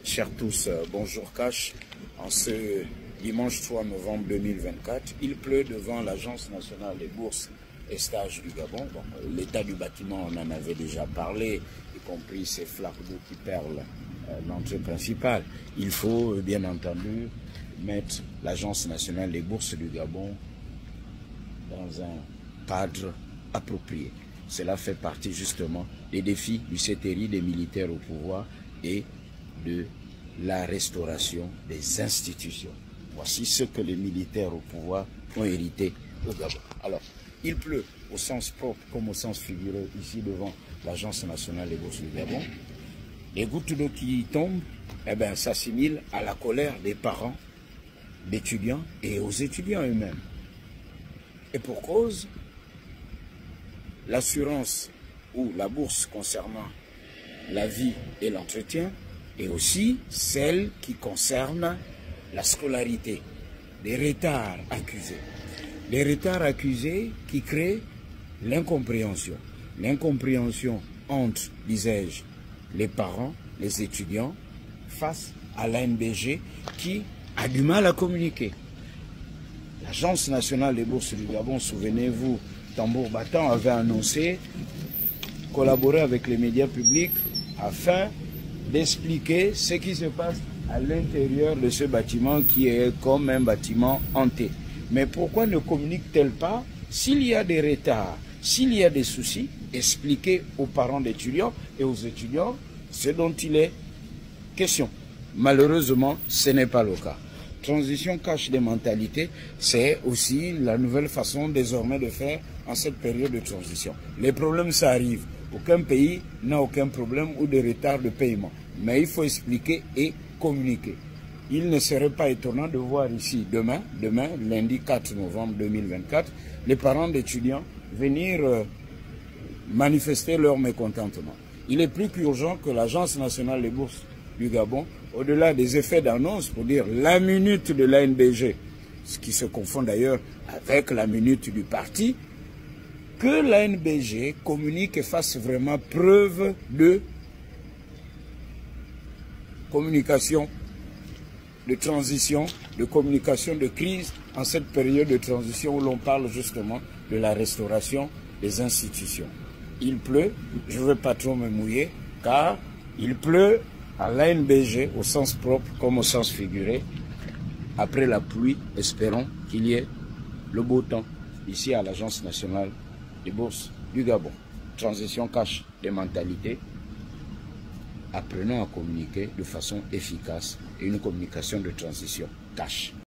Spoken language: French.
Chers tous, bonjour Cash. En ce dimanche 3 novembre 2024, il pleut devant l'Agence nationale des bourses et stages du Gabon. Bon, l'état du bâtiment, on en avait déjà parlé, y compris ces flaques d'eau qui perlent l'entrée principale. Il faut bien entendu mettre l'Agence nationale des bourses du Gabon dans un cadre approprié. Cela fait partie justement des défis du CTRI, des militaires au pouvoir et de la restauration des institutions. Voici ce que les militaires au pouvoir ont hérité au Gabon. Alors, il pleut au sens propre comme au sens figuré ici devant l'Agence nationale des bourses du Gabon. Les gouttes d'eau qui tombent s'assimilent à la colère des parents, d'étudiants et aux étudiants eux-mêmes. Et pour cause, l'assurance ou la bourse concernant la vie et l'entretien et aussi celle qui concerne la scolarité. Des retards accusés. Des retards accusés qui créent l'incompréhension. L'incompréhension entre, disais-je, les parents, les étudiants, face à l'ANBG qui a du mal à communiquer. L'Agence nationale des bourses du Gabon, souvenez-vous, tambour battant, avait annoncé collaborer avec les médias publics afin d'expliquer ce qui se passe à l'intérieur de ce bâtiment qui est comme un bâtiment hanté. Mais pourquoi ne communique-t-elle pas s'il y a des retards, s'il y a des soucis, expliquer aux parents d'étudiants et aux étudiants ce dont il est question. Malheureusement, ce n'est pas le cas. Transition cache des mentalités, c'est aussi la nouvelle façon désormais de faire en cette période de transition. Les problèmes, ça arrive. Aucun pays n'a aucun problème ou de retard de paiement. Mais il faut expliquer et communiquer. Il ne serait pas étonnant de voir ici demain, lundi 4 novembre 2024, les parents d'étudiants venir manifester leur mécontentement. Il est plus qu'urgent que l'Agence nationale des bourses du Gabon, au-delà des effets d'annonce, pour dire la minute de l'ANBG, ce qui se confond d'ailleurs avec la minute du parti, que l'ANBG communique et fasse vraiment preuve de communication, de transition, de communication de crise en cette période de transition où l'on parle justement de la restauration des institutions. Il pleut, je ne veux pas trop me mouiller, car il pleut à l'ANBG au sens propre comme au sens figuré. Après la pluie, espérons qu'il y ait le beau temps ici à l'Agence nationale des bourses du Gabon. Transition cache des mentalités. Apprenons à communiquer de façon efficace et une communication de transition cache.